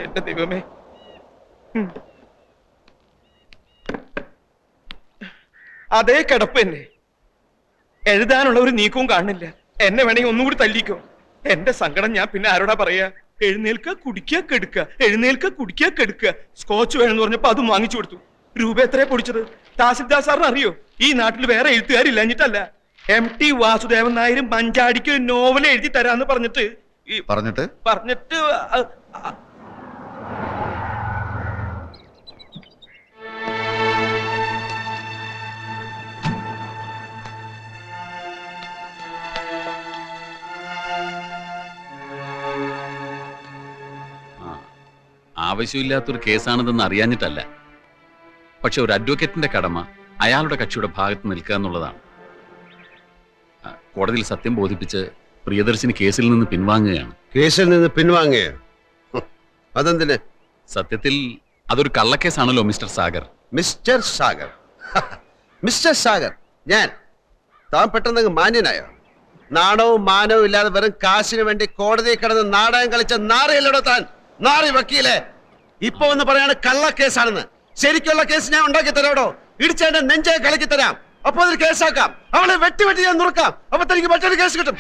എന്റെ ദൈവമേ. അതേ കിടപ്പ് തന്നെ. എഴുതാനുള്ള ഒരു നീക്കവും കാണുന്നില്ല. എന്നെ വേണമെങ്കിൽ ഒന്നും കൂടി തല്ലിക്കോ. എന്റെ സങ്കടം ഞാൻ പിന്നെ ആരോടാ പറയാ? എഴുന്നേൽക്ക കുടിക്കുക കെടുക്കുക, എഴുന്നേൽക്ക കുടിക്കുക കെടുക്കുക. സ്കോച്ച് വേണമെന്ന് പറഞ്ഞപ്പോ അതും വാങ്ങിച്ചു കൊടുത്തു. രൂപ എത്രയാ പൊടിച്ചത്? തഹസിൽദാർ സാറിന് അറിയോ? ഈ നാട്ടിൽ വേറെ എഴുത്തുകാരില്ലഞ്ഞിട്ടല്ല. MT വാസുദേവൻ നായരും മഞ്ചാടിക്ക് ഒരു നോവൽ എഴുതി തരാന്ന് പറഞ്ഞിട്ട് ആവശ്യമില്ലാത്തൊരു കേസാണിതെന്ന് അറിയാഞ്ഞിട്ടല്ല. പക്ഷെ ഒരു അഡ്വക്കേറ്റിന്റെ കടമ അയാളുടെ കക്ഷിയുടെ ഭാഗത്ത് നിൽക്കുക എന്നുള്ളതാണ്. കോടതിയിൽ സത്യം ബോധിപ്പിച്ച് പ്രിയദർശിനി കേസിൽ നിന്ന് പിൻവാങ്ങുകയാണ്. കേസിൽ നിന്ന് പിൻവാങ്ങുകയോ? അതെന്തിന്? സത്യത്തിൽ അതൊരു കള്ളക്കേസാണല്ലോ mister Sagar. Mister Sagar? Mister Sagar ഞാൻ? താൻ പെട്ടെന്ന് മാന്യനായോ? നാണവും മാനവും ഇല്ലാതെ വെറും കാശിന് വേണ്ടി കോടതിയിൽ കിടന്ന് നാടകം കളിച്ച നാറിയല്ലോടോ താൻ. നാറി വക്കീലെ, ഇപ്പൊ ഒന്ന് പറയാണ് കള്ളക്കേസാണെന്ന്. ശരിക്കുള്ള കേസ് ഞാൻ ഉണ്ടാക്കി തരാടോ. ഇടിച്ചതിന്റെ നെഞ്ചെ കളിക്കി തരാം. അപ്പൊ അതിൽ കേസാക്കാം. അവളെ വെട്ടി ഞാൻ നുറുക്കാം. അപ്പൊ തനിക്ക് മറ്റൊരു കേസ് കിട്ടും.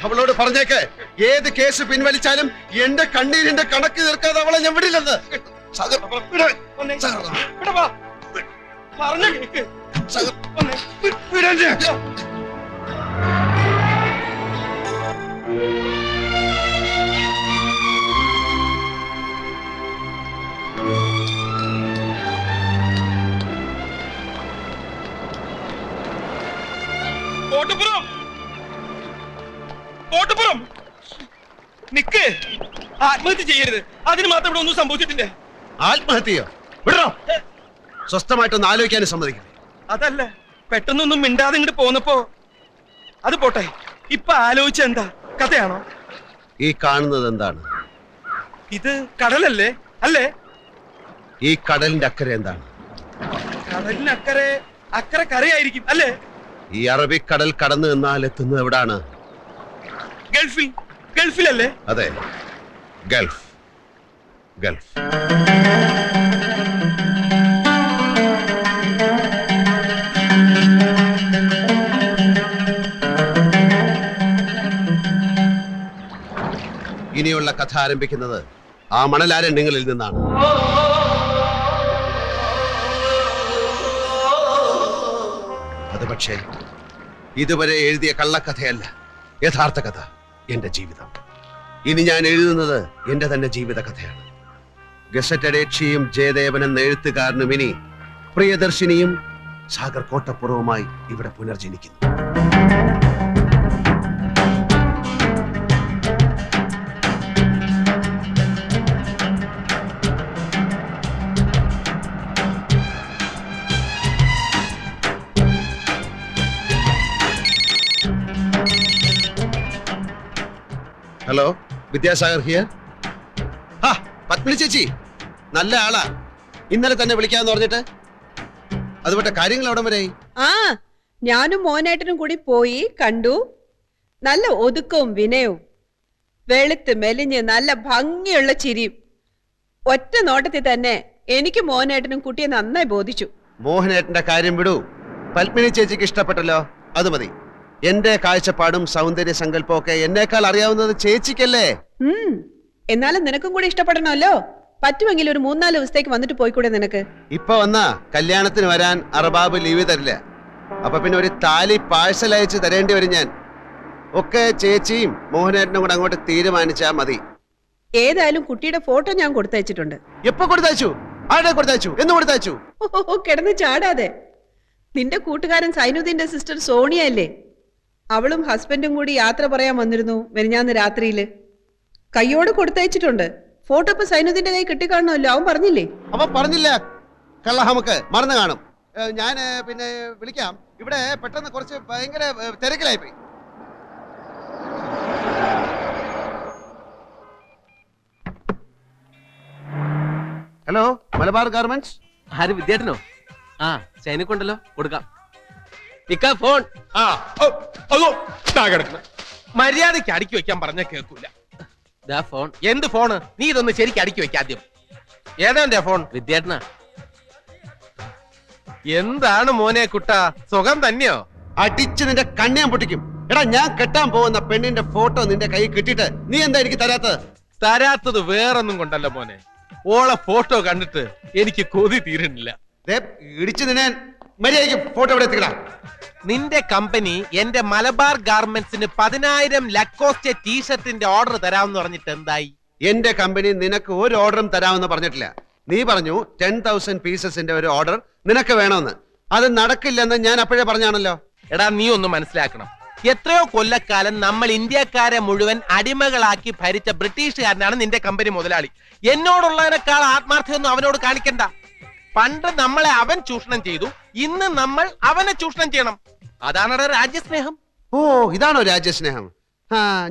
അവളോട് പറഞ്ഞേക്ക്, ഏത് കേസ് പിൻവലിച്ചാലും എന്റെ കണ്ണീരിന്റെ കണക്ക് തീർക്കാതെ അവളെ ഞാൻ വിടില്ലെന്ന്. നിക്ക്, ആത്മഹത്യ ചെയ്യരുത്. അതിന് മാത്രം ഇവിടെ ഒന്നും സംഭവിച്ചിട്ടില്ല. ആത്മഹത്യയോ? വിടറോ. സ്വസ്ഥമായിട്ടൊന്ന് ആലോചിക്കാനും സമ്മതിക്കില്ല. അതല്ല, പെട്ടെന്നൊന്നും മിണ്ടാതെ ഇങ്ങോട്ട് പോന്നപ്പോ അത് പോട്ടെ. ഇപ്പൊ ആലോചിച്ച എന്താ? കഥയാണോ? ഈ കാണുന്നത് എന്താണ്? ഇത് കടലല്ലേ? അല്ലേ? ഈ കടലിന്റെ അക്കരെ എന്താണ്? കടലിനക്കരെ അക്കരെ കരയായിരിക്കും അല്ലേ? ഈ അറബിക്കടൽ കടന്നു നിന്നാൽ എത്തുന്നത് എവിടാണ്? ഗൾഫിൽ. ഗൾഫിലല്ലേ? അതെ, ഗൾഫ്. ഗൾഫ്. ഇനിയുള്ള കഥ ആരംഭിക്കുന്നത് ആ മണലാരണ്യങ്ങളിൽ നിന്നാണ്. അത് പക്ഷേ ഇതുവരെ എഴുതിയ കള്ളക്കഥയല്ല, യഥാർത്ഥ കഥ. എന്റെ ജീവിതം. ഇനി ഞാൻ എഴുതുന്നത് എന്റെ തന്നെ ജീവിത കഥയാണ്. ഗസറ്റഡ് ഏക്ഷിയും ജയദേവൻ എന്ന എഴുത്തുകാരനും ഇനി പ്രിയദർശിനിയും സാഗർ കോട്ടപ്പുറവുമായി ഇവിടെ പുനർജനിക്കുന്നു. Hello, Vidyasagar here. പത്മിനി ചേച്ചി നല്ല ആളാ. ഇന്നലെ തന്നെ വിളിക്കാന്ന് പറഞ്ഞിട്ട് അതുപോലെ കാര്യങ്ങൾ എവിടം വരെ? ഞാനും മോനേട്ടനും കൂടി പോയി കണ്ടു. നല്ല ഒതുക്കവും വിനയവും, വെളുത്ത് മെലിഞ്ഞ് നല്ല ഭംഗിയുള്ള ചിരിയും. ഒറ്റ നോട്ടത്തിൽ തന്നെ എനിക്ക് മോനേട്ടനും കുട്ടിയെ നന്നായി ബോധിച്ചു. മോഹനേട്ടന്റെ കാര്യം വിടൂ. പത്മിനി ചേച്ചിക്ക് ഇഷ്ടപ്പെട്ടല്ലോ, അത് മതി. എന്റെ കാഴ്ചപ്പാടും സൗന്ദര്യ സങ്കല്പവും ഒക്കെ എന്നേക്കാൾ അറിയാവുന്നത് ചേച്ചിക്കല്ലേ? എന്നാലും നിനക്കും കൂടി ഇഷ്ടപ്പെടണമല്ലോ. പറ്റുമെങ്കിൽ ഒരു 3-4 ദിവസത്തേക്ക് വന്നിട്ട് പോയിക്കൂടെ നിനക്ക്? ഇപ്പൊ വന്നാ കല്യാണത്തിന് വരാൻ അറബാബ് ലീവ് തരില്ല. അപ്പൊ പിന്നെ ഒരു താലി പാഴ്സൽ അയച്ച് തരേണ്ടി വരും ഞാൻ. ഒക്കെ ചേച്ചിയും മോഹനേട്ടനും കൂടെ അങ്ങോട്ട് തീരുമാനിച്ചാ മതി. ഏതായാലും കുട്ടിയുടെ ഫോട്ടോ ഞാൻ കൊടുത്തയച്ചിട്ടുണ്ട്. എപ്പോ കൊടുത്തയച്ചു? ആരുടെ കൊടുത്തയച്ചു? എന്ന് കൊടുത്തയച്ചു? കിടന്ന് ചാടാതെ. നിന്റെ കൂട്ടുകാരൻ സൈനുദ്ദീന്റെ സിസ്റ്റർ സോണിയ അല്ലേ? അവളും ഹസ്ബൻഡും കൂടി യാത്ര പറയാൻ വന്നിരുന്നു മെനിഞ്ഞാന്ന് രാത്രിയില്. കയ്യോട് കൊടുത്തയച്ചിട്ടുണ്ട്. ഫോട്ടോ ഇപ്പൊ സൈനുദ്ദീന്റെ കൈ കിട്ടിക്കാണല്ലോ. അവൻ പറഞ്ഞില്ലേ? അവൻ പറഞ്ഞില്ല. കള്ളഹമക്ക് മറന്നു കാണും. ഞാൻ പിന്നെ വിളിക്കാം. ഇവിടെ പെട്ടെന്ന് കുറച്ച് ഭയങ്കര തിരക്കിലായിപ്പോയി. Hello, Malabar garments. ആര്? വിദ്യാർത്ഥിനോ? സൈനിക്കുണ്ടല്ലോ, കൊടുക്കാം. ഫോൺ. അതോ കിടക്കണം. മര്യാദയ്ക്ക് അടുക്കി വെക്കാൻ പറഞ്ഞ കേൾക്കൂല. ഫോൺ എന്ത് ഫോണ്? നീ ഇതൊന്ന് ശരിക്കും അടുക്കി വെക്ക ആദ്യം. ഏതാ ഫോൺ? വിദ്യാർത്ഥന. എന്താണ് മോനെ കുട്ട, സുഖം തന്നെയോ? അടിച്ച് നിന്റെ കണ്ണിയാൻ പൊട്ടിക്കും. എടാ, ഞാൻ കെട്ടാൻ പോകുന്ന പെണ്ണിന്റെ ഫോട്ടോ നിന്റെ കൈ കിട്ടിയിട്ട് നീ എന്താ എനിക്ക് തരാത്തത്? തരാത്തത് വേറൊന്നും കൊണ്ടല്ല മോനെ, ഓളെ ഫോട്ടോ കണ്ടിട്ട് എനിക്ക് കൊതി തീരുന്നില്ല. ഇടിച്ചു നിന്നെ മര്യാദയ്ക്ക് ഫോട്ടോ എവിടെ എത്തിക്കടാ. നിന്റെ കമ്പനി എന്റെ മലബാർ ഗാർമെന്റ്സിന് 10,000 ലക്കോസ്റ്റ് ടീഷർട്ടിന്റെ ഓർഡർ തരാമെന്ന് പറഞ്ഞിട്ട് എന്തായി? എന്റെ കമ്പനി നിനക്ക് ഒരു ഓർഡറും തരാമെന്ന് പറഞ്ഞിട്ടില്ല. നീ പറഞ്ഞു 10,000 പീസസിന്റെ ഒരു ഓർഡർ നിനക്ക് വേണമെന്ന്. അത് നടക്കില്ലെന്ന് ഞാൻ അപ്പോഴേ പറഞ്ഞാണല്ലോ. എടാ, നീ ഒന്ന് മനസ്സിലാക്കണം. എത്രയോ കൊല്ലക്കാലം നമ്മൾ ഇന്ത്യക്കാരെ മുഴുവൻ അടിമകളാക്കി ഭരിച്ച ബ്രിട്ടീഷുകാരനാണ് നിന്റെ കമ്പനി മുതലാളി. എന്നോടുള്ളതിനേക്കാൾ ആത്മാർത്ഥ്യമൊന്നും അവനോട് കാണിക്കണ്ട. പണ്ട് നമ്മളെ അവൻ ചൂഷണം ചെയ്തു, ഇന്ന് നമ്മൾ അവനെ ചൂഷണം ചെയ്യണം. അതാണ് രാജ്യസ്നേഹം. ഓ, ഇതാണോ രാജ്യസ്നേഹം?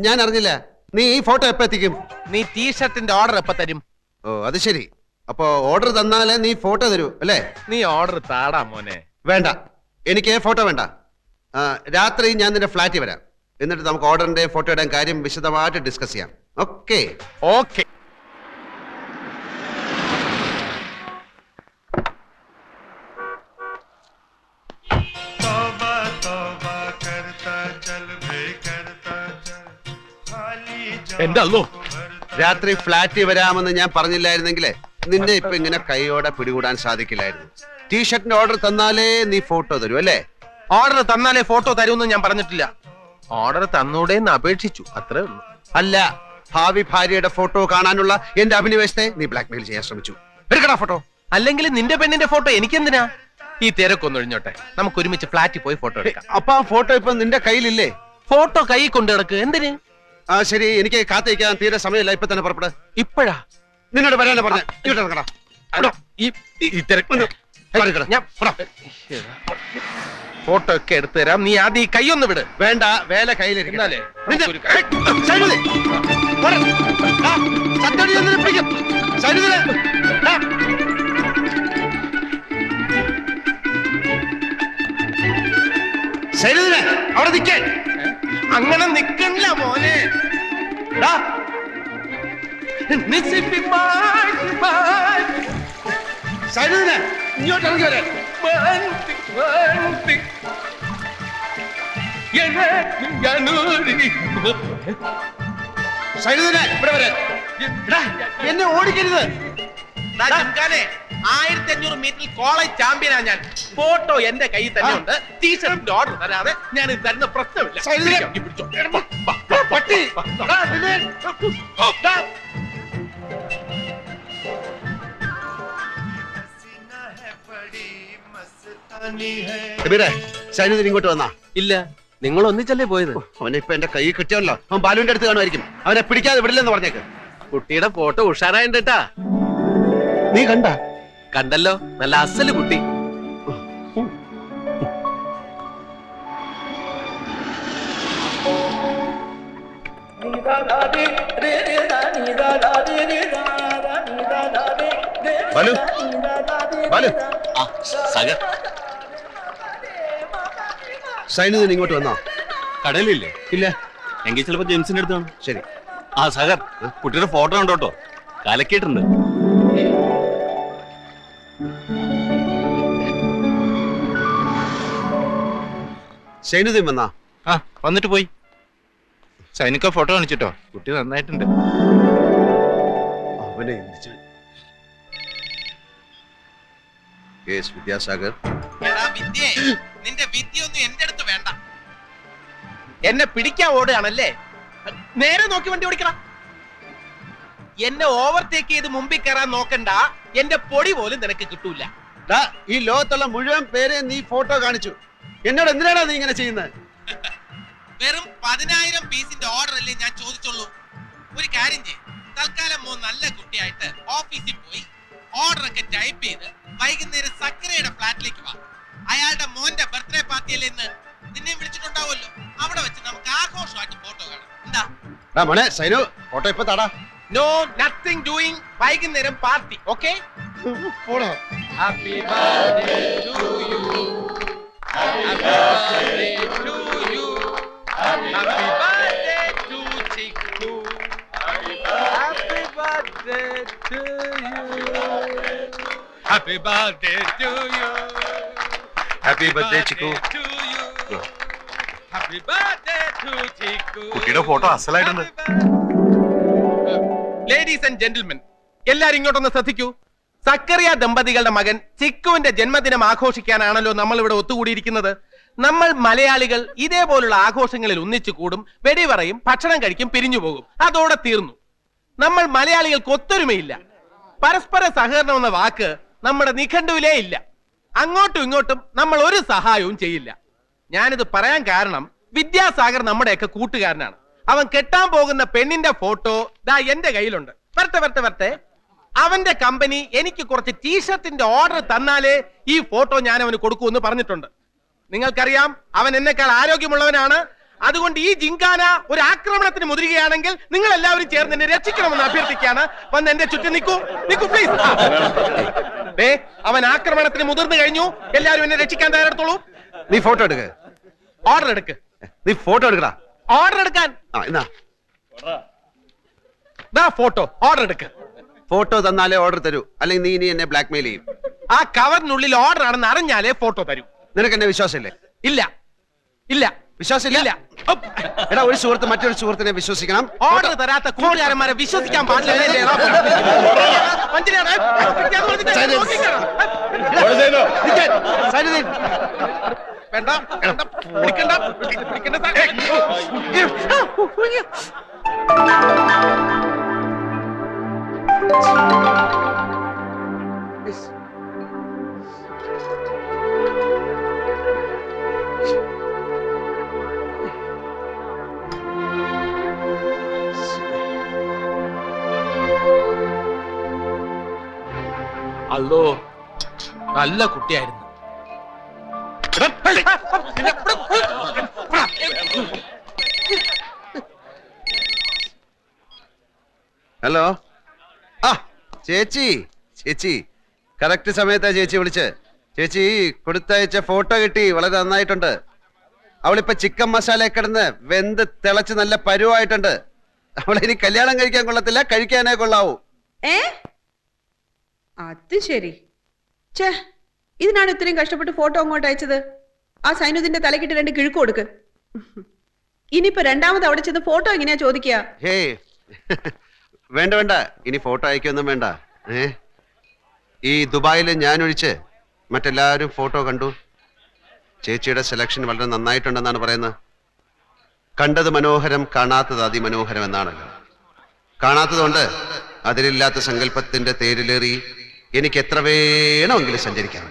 ഞാൻ അറിഞ്ഞില്ല. നീ ഈ ഫോട്ടോ എപ്പോ എത്തിക്കും? നീ ടീഷർട്ടിന്റെ ഓർഡർ എപ്പോ തരും? ഓ, അത് ശരി. അപ്പോ ഓർഡർ തന്നാലേ നീ ഫോട്ടോ തരൂ അല്ലേ? നീ ഓർഡർ താടാ മോനെ. വേണ്ട, എനിക്ക് ഫോട്ടോ വേണ്ട. രാത്രി ഞാൻ നിന്റെ ഫ്ലാറ്റിൽ വരാം. എന്നിട്ട് നമുക്ക് ഓർഡറിന്റെ ഫോട്ടോയുടെ കാര്യം വിശദമായിട്ട് ഡിസ്കസ് ചെയ്യാം. ഓക്കെ? ഓക്കെ. എന്റെ അല്ലോ, രാത്രി ഫ്ലാറ്റിൽ വരാമെന്ന് ഞാൻ പറഞ്ഞില്ലായിരുന്നെങ്കിലേ നിന്നെ ഇപ്പൊ ഇങ്ങനെ കൈയോടെ പിടികൂടാൻ സാധിക്കില്ലായിരുന്നു. ടീഷർട്ടിന്റെ ഓർഡർ തന്നാലേ നീ ഫോട്ടോ തരൂ അല്ലേ? ഓർഡർ തന്നാലേ ഫോട്ടോ തരുമെന്ന് ഞാൻ പറഞ്ഞിട്ടില്ല. ഓർഡർ തന്നൂടേന്ന് അപേക്ഷിച്ചു, അത്രേ ഉള്ളൂ. അല്ല, ഭാവി ഭാര്യയുടെ ഫോട്ടോ കാണാനുള്ള എന്റെ അഭിനിവേശത്തെ നീ ബ്ലാക്ക്മെയിൽ ചെയ്യാൻ ശ്രമിച്ചു. എടുക്കടാ ഫോട്ടോ. അല്ലെങ്കിൽ നിന്റെ പെണ്ണിന്റെ ഫോട്ടോ എനിക്കെന്തിനാ? ഈ തിരക്കൊന്നൊഴിഞ്ഞോട്ടെ, നമുക്ക് ഒരുമിച്ച് ഫ്ലാറ്റിൽ പോയി ഫോട്ടോ എടുക്കാം. അപ്പൊ ആ ഫോട്ടോ ഇപ്പൊ നിന്റെ കയ്യിലില്ലേ? ഫോട്ടോ കൈ കൊണ്ടു കിടക്ക്. എന്തിന്? ശരി, എനിക്ക് കാത്തിരിക്കാൻ തീരെ സമയമില്ല. ഇപ്പൊ തന്നെ പുറപ്പെട്. ഇപ്പഴാ? നിന്നോട് വരാനാ പറഞ്ഞ. ഫോട്ടോ ഒക്കെ എടുത്തു തരാം. നീ ആദ്യം ഈ കൈ ഒന്ന് വിട്. വേണ്ട, വേല കയ്യിലിരിക്കുന്നാലേ. അവിടെ നിൽക്കാൻ. അങ്ങനെ നിക്കണില്ല മോനെ. ഇങ്ങോട്ട് ഇറങ്ങി വരാൻ. ഇവിടെ വരാൻ. എന്നെ ഓടിക്കരുത്. 1500 മീറ്ററിൽ കോളേജ് ചാമ്പ്യനാ ഞാൻ. ഫോട്ടോ എന്റെ കയ്യിൽ തന്നെ ഉണ്ട്. ടീഷർട്ടിന്റെ ഓർഡർ തരാതെ ഞാൻ ഇത് തരുന്ന പ്രശ്നമില്ല. സൈനുദ്ദീൻ ഇങ്ങോട്ട് വന്നാ? ഇല്ല, നിങ്ങൾ ഒന്നിച്ചല്ലേ പോയത്? അവനെ ഇപ്പൊ എന്റെ കൈ കിട്ടിയല്ലോ. അവൻ ബാലുവിന്റെ അടുത്ത് കാണുമായിരിക്കും. അവനെ പിടിക്കാതെ വിടില്ലെന്ന് പറഞ്ഞേക്ക്. കുട്ടിയുടെ ഫോട്ടോ ഉഷാറായിട്ടാ. നീ കണ്ട? കണ്ടല്ലോ, നല്ല അസല് കുട്ടി. ബാലു, ബാലു. സൈനുദ്ദീൻ ഇങ്ങോട്ട് വന്നോ? കടയിലില്ലേ? ഇല്ല. എങ്കിൽ ചിലപ്പോ ജെയിംസിന്റെ അടുത്താണ്. ശരി. സഗർ, കുട്ടിയുടെ ഫോട്ടോ ഉണ്ടോട്ടോ, കലക്കിയിട്ടുണ്ട്. സൈനുദ്ദീൻ വന്നാ? വന്നിട്ട് പോയി. സൈനിക ഫോട്ടോ കാണിച്ചിട്ടോ, കുട്ടി നന്നായിട്ടുണ്ട്. അവനെ വിദ്യാസാഗർ, നിന്റെ വിദ്യയൊന്നും എന്റെ അടുത്ത് വേണ്ട. എന്നെ പിടിക്കാൻ ഓടുകയാണല്ലേ? നേരെ നോക്കി വണ്ടി ഓടിക്കണം. എന്നെ ഓവർടേക്ക് ചെയ്ത് മുമ്പിൽ കയറാൻ നോക്കണ്ട. എന്റെ പൊടി പോലും നിനക്ക് കിട്ടൂല. ഈ ലോകത്തുള്ള മുഴുവൻ പേരെ നീ ഫോട്ടോ കാണിച്ചു. എന്നോട് എന്തിനാണ് നീ ഇങ്ങനെ ചെയ്യുന്നത്? വെറും 10,000 പീസിന്റെ ഓർഡർ അല്ലേ ഞാൻ ചോദിച്ചുള്ളൂ. ഒരു കാര്യം ചെയ്യും, തൽക്കാലം മോൻ നല്ല കുട്ടിയായിട്ട് ഓഫീസിൽ പോയി ഓർഡർ ഒക്കെ ടൈപ്പ് ചെയ്ത് വൈകുന്നേരം സക്കരയുടെ ഫ്ലാറ്റിലേക്ക് വാ. അയാളുടെ മോന്റെ ബർത്ത്ഡേ പാർട്ടിയല്ലേ ഇന്ന്, നിന്നെ വിളിച്ചിട്ടുണ്ടാവുമല്ലോ. അവിടെ വെച്ച് നമുക്ക് ആഘോഷമായിട്ട് ഫോട്ടോ കാണാം. എന്താ മോനെ സൈനു, ഫോട്ടോ ഇപ്പൊ താടാ. No nothing doing. വൈകുന്നേരം party. Okay? Happy birthday to you. Happy birthday to you. Happy birthday Happy birthday to you. Happy birthday, Chiku. To you. Happy birthday to Chiku. കുട്ടിയുടെ ഫോട്ടോ അസലായിട്ടുണ്ട്. ലേഡീസ് ആൻഡ് ജെന്റിൽമെൻ, എല്ലാരും ഇങ്ങോട്ടൊന്ന് ശ്രദ്ധിക്കൂ. സക്കറിയ ദമ്പതികളുടെ മകൻ ചിക്കുവിന്റെ ജന്മദിനം ആഘോഷിക്കാനാണല്ലോ നമ്മൾ ഇവിടെ ഒത്തുകൂടിയിരിക്കുന്നത്. നമ്മൾ മലയാളികൾ ഇതേപോലുള്ള ആഘോഷങ്ങളിൽ ഒന്നിച്ചു കൂടും, വെടിപറയും, ഭക്ഷണം കഴിക്കും, പിരിഞ്ഞു പോകും. അതോടെ തീർന്നു. നമ്മൾ മലയാളികൾക്ക് ഒത്തൊരുമയില്ല. പരസ്പര സഹകരണം എന്ന വാക്ക് നമ്മുടെ നിഘണ്ടുവിലേ ഇല്ല. അങ്ങോട്ടും ഇങ്ങോട്ടും നമ്മൾ ഒരു സഹായവും ചെയ്യില്ല. ഞാനിത് പറയാൻ കാരണം വിദ്യാസാഗർ നമ്മുടെയൊക്കെ കൂട്ടുകാരനാണ്. അവൻ കെട്ടാൻ പോകുന്ന പെണ്ണിന്റെ ഫോട്ടോ ദാ എന്റെ കയ്യിലുണ്ട്. വരട്ടെ. അവന്റെ കമ്പനി എനിക്ക് കുറച്ച് ടീഷർട്ടിന്റെ ഓർഡർ തന്നാലേ ഈ ഫോട്ടോ ഞാൻ അവന് കൊടുക്കൂന്ന് പറഞ്ഞിട്ടുണ്ട്. നിങ്ങൾക്കറിയാം, അവൻ എന്നെക്കാൾ ആരോഗ്യമുള്ളവനാണ്. അതുകൊണ്ട് ഈ ജിങ്കാന ഒരു ആക്രമണത്തിന് മുതിരുകയാണെങ്കിൽ നിങ്ങൾ എല്ലാവരും ചേർന്ന് എന്നെ രക്ഷിക്കണമെന്ന് അഭ്യർത്ഥിക്കാണ്. വന്ന് എന്റെ ചുറ്റും നിൽക്കൂ പ്ലീസ്. അവൻ ആക്രമണത്തിന് മുതിർന്നു കഴിഞ്ഞു. എല്ലാവരും എന്നെ രക്ഷിക്കാൻ തയ്യാറെടുത്തോളൂ. നീ ഫോട്ടോ എടുക്ക. ഓർഡർ എടുക്ക്. നീ ഫോട്ടോ എടുക്കടാ. ഓർഡർ എടുക്കാൻ. എന്നാ ഫോട്ടോ ഓർഡർ എടുക്ക്. ഫോട്ടോ തന്നാലേ ഓർഡർ തരൂ, അല്ലെങ്കിൽ നീ ഇനി എന്നെ ബ്ലാക്ക് മെയിൽ ചെയ്യും. ആ കവറിനുള്ളിൽ ഓർഡർ ആണെന്ന് അറിഞ്ഞാലേ ഫോട്ടോ തരൂ. നിനക്ക് എന്നെ വിശ്വാസമില്ലേ? ഇല്ല. വിശ്വാസമില്ല? എടാ, ഒരു സുഹൃത്ത് മറ്റൊരു സുഹൃത്തിനെ വിശ്വസിക്കണം. ഓർഡർ തരാത്ത കൂട്ടുകാരന്മാരെ വിശ്വസിക്കാൻ പാടില്ല. അല്ലോ, നല്ല കുട്ടിയായിരുന്നു. ഹലോ. ആ ചേച്ചി കറക്റ്റ് സമയത്താ ചേച്ചി വിളിച്ച്. ചേച്ചി കൊടുത്തയച്ച ഫോട്ടോ കിട്ടി, വളരെ നന്നായിട്ടുണ്ട്. അവളിപ്പോ ചിക്കൻ മസാല കിടന്ന് വെന്ത് തിളച്ച് നല്ല പരുവായിട്ടുണ്ട്. അവളിനി കല്യാണം കഴിക്കാൻ കൊള്ളത്തില്ല, കഴിക്കാനേ കൊള്ളാവൂ. അത് ശരി. ഛേ, ഇതിനാണ് ഇത്രയും കഷ്ടപ്പെട്ട് ഫോട്ടോ അങ്ങോട്ട് അയച്ചത്. ആ സൈനുദിന്റെ തലക്കിട്ട് 2 കിഴുക്ക് കൊടുക്ക്. ഇനിയിപ്പോ രണ്ടാമത് അവിടെ ചെന്ന് ഫോട്ടോ എങ്ങനെയാ ചോദിക്കുക? ഹേ വേണ്ട, ഇനി ഫോട്ടോ അയക്കൊന്നും വേണ്ട. ഈ ദുബായിൽ ഞാൻ ഒഴിച്ച് മറ്റെല്ലാവരും ഫോട്ടോ കണ്ടു. ചേച്ചിയുടെ സെലക്ഷൻ വളരെ നന്നായിട്ടുണ്ടെന്നാണ് പറയുന്നത്. കണ്ടത് മനോഹരം, കാണാത്തത് അതിമനോഹരം എന്നാണല്ലോ. കാണാത്തതുകൊണ്ട് അതിലില്ലാത്ത സങ്കല്പത്തിന്റെ തേരിലേറി എനിക്ക് എത്ര വേണമെങ്കിലും സഞ്ചരിക്കാം.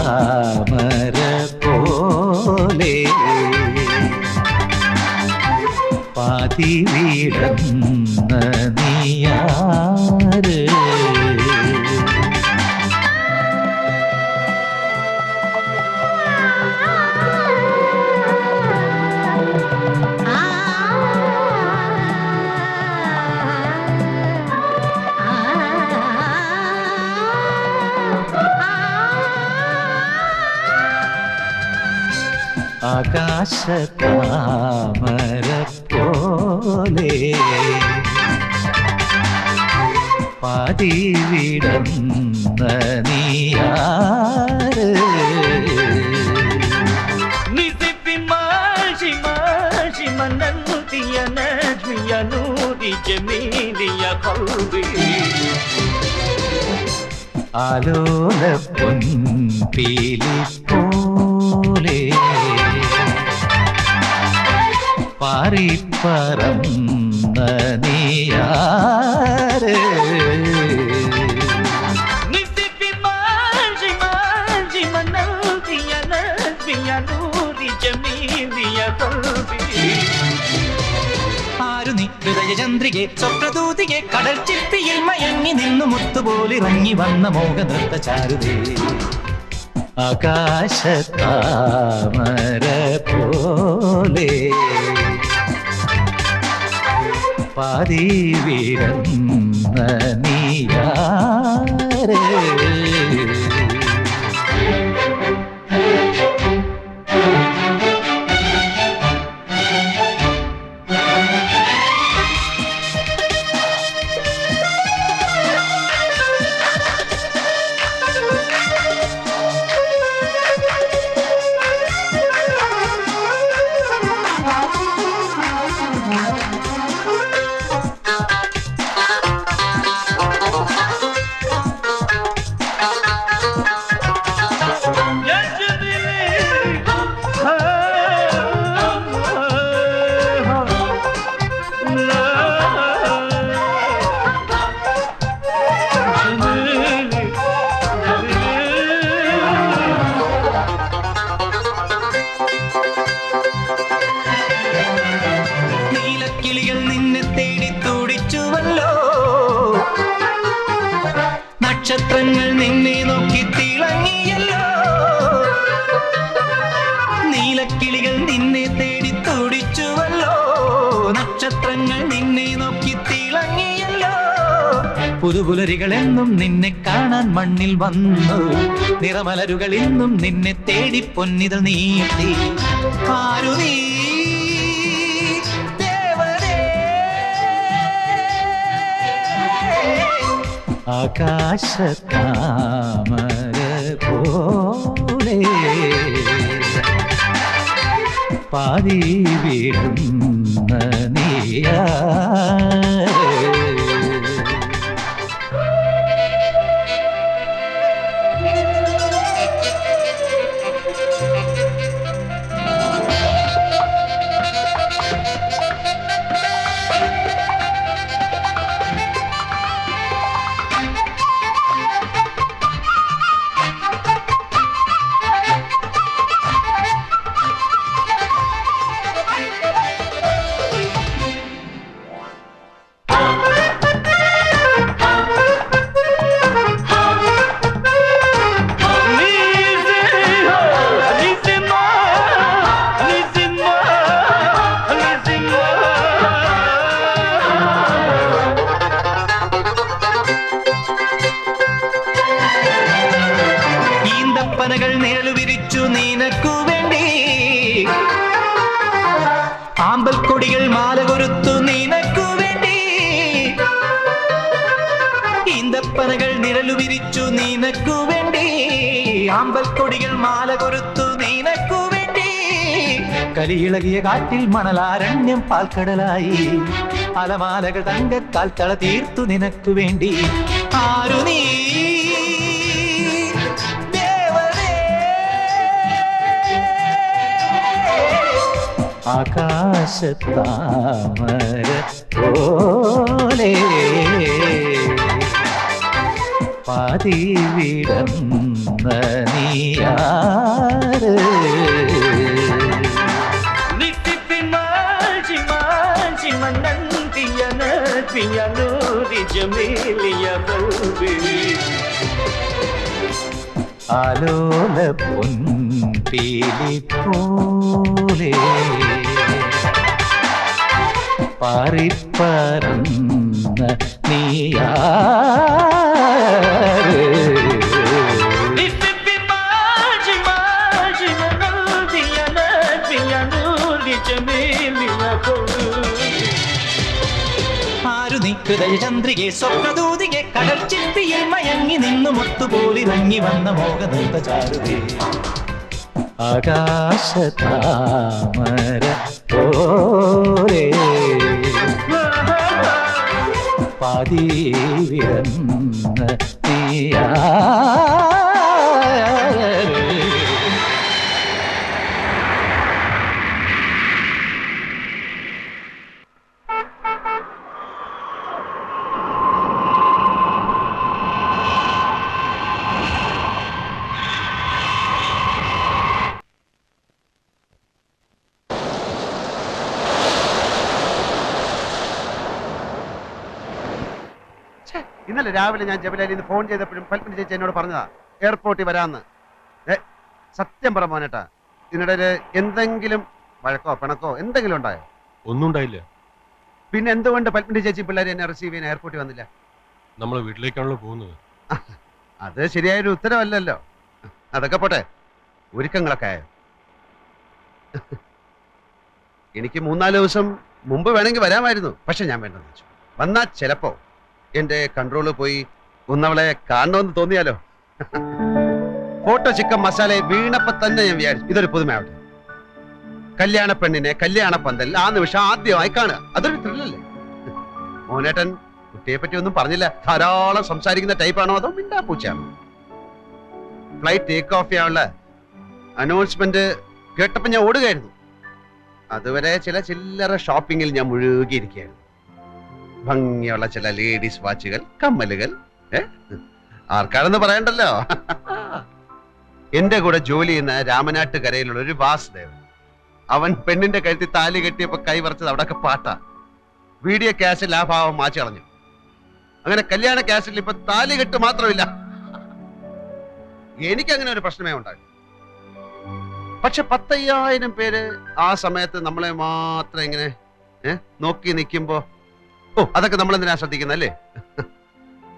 ആകാശത്താമര പോലെ പാതി വീടന്ന നീയാര് ആകാശത്താമര പോലെ പാതി വിടന്ന നീയാര് ആലോല പൊൻപീലി പോലെ പാറിപ്പറന്ന നീയാര് ആരു നീ ഹൃദയചന്ദ്രികെ സ്വപ്നദൂതികെ കടൽ ചിപ്പിയിൽ മയങ്ങി നിന്നു മുത്തുപോലിറങ്ങി വന്ന മോഹനൃത്ത ചാരുതേ ആകാശത്താമര പോലെ പാതി വീഴുന്ന നീയാരേ നക്ഷത്രങ്ങൾ നിന്നെ നോക്കി തിളങ്ങിയല്ലോ നീലക്കിളികൾ നിന്നെ തേടി തുടിച്ചുവല്ലോ നക്ഷത്രങ്ങൾ നിന്നെ നോക്കി തിളങ്ങിയല്ലോ പുതുപുലരികൾ എന്നും നിന്നെ കാണാൻ മണ്ണിൽ വന്നു നിറമലരുകൾ ഇന്നും നിന്നെ തേടി പൊന്നിതൾ നീട്ടി ആരു നീ ആകാശത്താമര പോലെ പാതി വീഴുന്ന നീയാരേ ഈന്തപ്പനകൾ നിഴലു വിരിച്ചു നിനക്കു വേണ്ടി ആമ്പൽക്കൊടികൾ മാല കൊരുത്തു നിനക്കു വേണ്ടി ഈന്തപ്പനകൾ നിഴലു വിരിച്ചു നിനക്കു വേണ്ടി ആമ്പൽക്കൊടികൾ മാല കൊരുത്തു നിനക്കു വേണ്ടി കലിയിളകിയ കാറ്റിൽ മണലാരണ്യം പാൽക്കടലായി അലമാലകൾ തങ്കക്കാൽ തള തീർത്തു നിനക്കു വേണ്ടി ആരു നീ ആകാശത്താമര പോലെ പാതി വിടന്ന നീയാരേ ആലോല പൊൻപീലി പോലെ പാറിപ്പറന്ന നീയാരേ ആരു നീ ഹൃദയചന്ദ്രികെ സ്വപ്നദൂതികെ കടൽ ചിപ്പിയിൽ മയങ്ങി നിന്നു മുത്തുപോലിറങ്ങി വന്ന മോഹനൃത്ത ചാരുതേ ആകാശതാമര പോലെ പാതി വിടന്ന തീയാ ഇന്നലെ രാവിലെ ഞാൻ ജബലാലിന്ന് ഫോൺ ചെയ്തപ്പോഴും പൽപ്പിന് ചേച്ചി എന്നോട് പറഞ്ഞതാ എയർപോർട്ടിൽ വരാന്ന്. സത്യം പറ മോനേട്ടാ, ഇതിനിടയിൽ എന്തെങ്കിലും വഴക്കോ പിണക്കോ എന്തെങ്കിലും ഉണ്ടായോ? ഒന്നും ഉണ്ടായില്ല. പിന്നെ എന്തുകൊണ്ട് പൽപ്പിന്റെ ചേച്ചി പിള്ളേർ എന്നെ റിസീവ് ചെയ്യാൻ എയർപോർട്ടിൽ വന്നില്ല? നമ്മളെ വീട്ടിലേക്കാണല്ലോ പോകുന്നത്. അത് ശരിയായൊരു ഉത്തരവല്ലല്ലോ. അതൊക്കെ പോട്ടെ, ഒരുക്കങ്ങളൊക്കെ ആയോ? എനിക്ക് 3-4 ദിവസം മുമ്പ് വേണമെങ്കിൽ വരാമായിരുന്നു, പക്ഷെ ഞാൻ വേണ്ടെന്ന് വെച്ചു. വന്നാ ചിലപ്പോ എന്റെ കൺട്രോള് പോയി ഒന്നവളെ കാണണമെന്ന് തോന്നിയാലോ. ഫോട്ടോ ചിക്കൻ മസാല വീണപ്പോ തന്നെ ഞാൻ വിചാരിച്ചു ഇതൊരു പുതുമയാവട്ടെ. കല്യാണ പെണ്ണിനെ കല്യാണ പന്തൽ ആ നിമിഷം ആദ്യമായി കാണുക, അതൊരു ത്രില്ലല്ലേ. മോനേട്ടൻ കുട്ടിയെ പറ്റി ഒന്നും പറഞ്ഞില്ല. ധാരാളം സംസാരിക്കുന്ന ടൈപ്പാണോ അതോ മിണ്ടാ പൂച്ചയാണോ? ഫ്ലൈറ്റ് ടേക്ക് ഓഫ് ചെയ്യാനുള്ള അനൗൺസ്മെന്റ് കേട്ടപ്പോ ഞാൻ ഓടുകയായിരുന്നു. അതുവരെ ചില ചില്ലറ ഷോപ്പിങ്ങിൽ ഞാൻ മുഴുകിയിരിക്കുകയായിരുന്നു. ഭംഗിയുള്ള ചില ലേഡീസ് വാച്ചുകൾ, കമ്മലുകൾ, ആർക്കാണെന്ന് പറയണ്ടല്ലോ. എന്റെ കൂടെ ജോലി ചെയ്യുന്ന രാമനാട്ടുകരയിലുള്ള ഒരു വാസുദേവൻ, അവൻ പെണ്ണിന്റെ കഴുത്തിൽ താലി കെട്ടിയപ്പോ കൈ വറച്ചത് അവിടെയൊക്കെ പാട്ടാ. വീഡിയോ ക്യാഷിൽ ആ ഭാവം മാറ്റി കളഞ്ഞു. അങ്ങനെ കല്യാണ ക്യാഷിൽ ഇപ്പൊ താലി കെട്ട് മാത്രമില്ല. എനിക്കങ്ങനെ ഒരു പ്രശ്നമേ ഉണ്ടായി. പക്ഷെ 10,000 പേര് ആ സമയത്ത് നമ്മളെ മാത്രം ഇങ്ങനെ നോക്കി നിൽക്കുമ്പോ അതൊക്കെ നമ്മൾ എന്തിനാ ശ്രദ്ധിക്കുന്നത് അല്ലേ?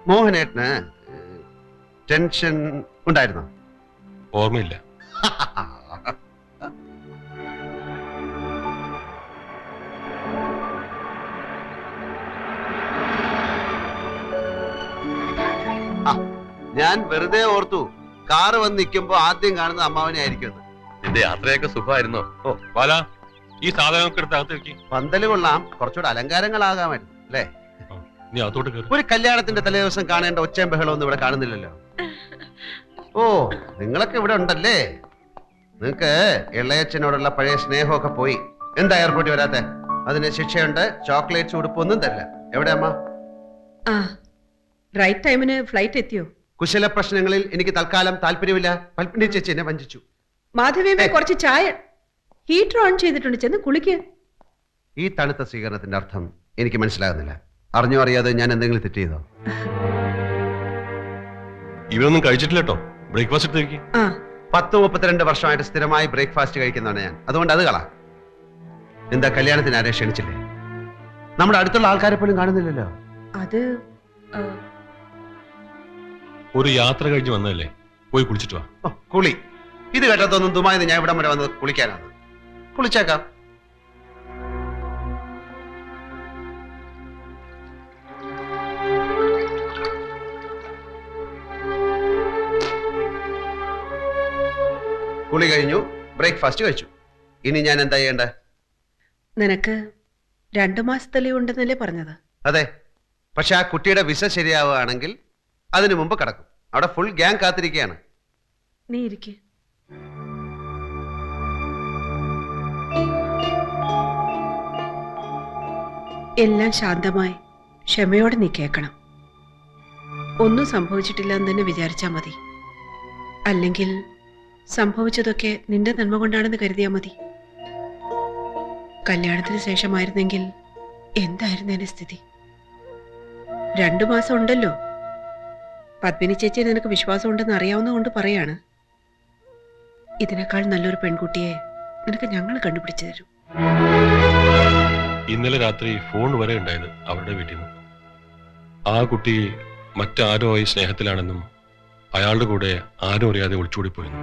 മോഹനേട്ടന് ടെൻഷൻ ഉണ്ടായിരുന്നോ? ഓർമ്മയില്ല. ഞാൻ വെറുതെ ഓർത്തു കാറ് വന്ന് നിൽക്കുമ്പോ ആദ്യം കാണുന്ന അമ്മാവനെ ആയിരിക്കും. നിന്റെ യാത്രയൊക്കെ സുഖമായിരുന്നോ? ബാല, ഈ സാധനമൊക്കെ എടുത്ത് അകത്ത് വെക്കി. പന്തല് കൊള്ളാം, കുറച്ചുകൂടെ അലങ്കാരങ്ങളാകാമായിരുന്നു അല്ലേ? നീ അകത്തോട്ട് കയറി. ഒരു കല്യാണത്തിന്റെ തലേദിവസം കാണേണ്ട ഒച്ചയും ബഹളമൊന്നും ഇവിടെ കാണുന്നില്ലല്ലോ. ഓ, നിങ്ങളൊക്കെ ഇവിടെ ഉണ്ടല്ലേ. നിങ്ങക്ക് ഇളയച്ചനോടുള്ള പഴയ സ്നേഹമൊക്കെ പോയി. എന്താ എയർപോർട്ടിൽ വരാത്തെ? അതിന് ശിക്ഷയുണ്ട്, ചോക്ലേറ്റ്സ് ഉടുപ്പൊന്നും തരില്ല. എവിടെ അമ്മ? ആ, റൈറ്റ് ടൈമിന് ഫ്ലൈറ്റ് എത്തിയോ? കുശല പ്രശ്നങ്ങളിൽ എനിക്ക് തൽക്കാലം താല്പര്യമില്ല. പൽപ്പിന്റെ ചേച്ചി എന്നെ വഞ്ചിച്ചു. മാധവിയമ്മ കുറച്ച് ചായ. ഹീറ്റർ ഓൺ ചെയ്തിട്ടുണ്ട്, ചെന്ന് കുളിക്ക്. ഈ തണുത്ത സ്വീകരണത്തിന്റെ അർത്ഥം എനിക്ക് മനസ്സിലാകുന്നില്ല. അറിഞ്ഞോ അറിയാതെ ഞാൻ എന്തെങ്കിലും തെറ്റ് ചെയ്തോ? ഇവരൊന്നും കഴിച്ചിട്ടില്ല കേട്ടോ. ബ്രേക്ക്ഫാസ്റ്റ് എടുത്ത് വെക്കി. 10-32 വർഷമായിട്ട് സ്ഥിരമായി ബ്രേക്ക്ഫാസ്റ്റ് കഴിക്കുന്നതാണ് ഞാൻ. അതുകൊണ്ട് അത് കളാം. എന്താ കല്യാണത്തിന് ആരെ ക്ഷണിച്ചില്ലേ? നമ്മുടെ അടുത്തുള്ള ആൾക്കാരെ പോലും കാണുന്നില്ലല്ലോ. അത് ഒരു യാത്ര കഴിഞ്ഞ് വന്നതല്ലേ, പോയി കുളിച്ചിട്ട് വാ. കുളി ഇത് കേട്ടതൊന്നും ദുബായിന്ന് ഞാൻ ഇവിടം വരെ വന്നത് കുളിക്കാനാണ്. കുളിച്ചേക്കാം. കുളി കഴിഞ്ഞു, ബ്രേക്ക്ഫാസ്റ്റ് കഴിച്ചു. ഇനി ഞാൻ എന്താ ചെയ്യേണ്ടത്? നിനക്ക് 2 മാസത്തെ ലീവ് ഉണ്ടെന്നല്ലേ പറഞ്ഞത്? അതെ, പക്ഷെ ആ കുട്ടിയുടെ വിസ ശരിയാവുകയാണെങ്കിൽ അതിനു മുമ്പ് കിടക്കും. അവിടെ ഫുൾ ഗ്യാങ് കാത്തിരിക്കുകയാണ്. നീ ഇരിക്ക്. എല്ലാം ശാന്തമായി ക്ഷമയോടെ നീ കേൾക്കണം. ഒന്നും സംഭവിച്ചിട്ടില്ല എന്ന് തന്നെ വിചാരിച്ചാ മതി. അല്ലെങ്കിൽ സംഭവിച്ചതൊക്കെ നിന്റെ നന്മ കൊണ്ടാണെന്ന് കരുതിയാ മതി. കല്യാണത്തിന് ശേഷമായിരുന്നെങ്കിൽ എന്തായിരുന്നു എന്റെ സ്ഥിതി? 2 മാസം ഉണ്ടല്ലോ. പത്മിനി ചേച്ചിയെ നിനക്ക് വിശ്വാസം ഉണ്ടെന്ന് അറിയാവുന്നതുകൊണ്ട് പറയാണ്. ഇതിനേക്കാൾ നല്ലൊരു പെൺകുട്ടിയെ നിനക്ക് ഞങ്ങൾ കണ്ടുപിടിച്ചു തരും. ഇന്നലെ രാത്രി ഫോൺ വരെ ഉണ്ടായത് അവരുടെ വീട്ടിൽ നിന്ന്. ആ കുട്ടി മറ്റാരുമായി സ്നേഹത്തിലാണെന്നും അയാളുടെ കൂടെ ആരും അറിയാതെ ഒളിച്ചോടിപ്പോയിരുന്നു.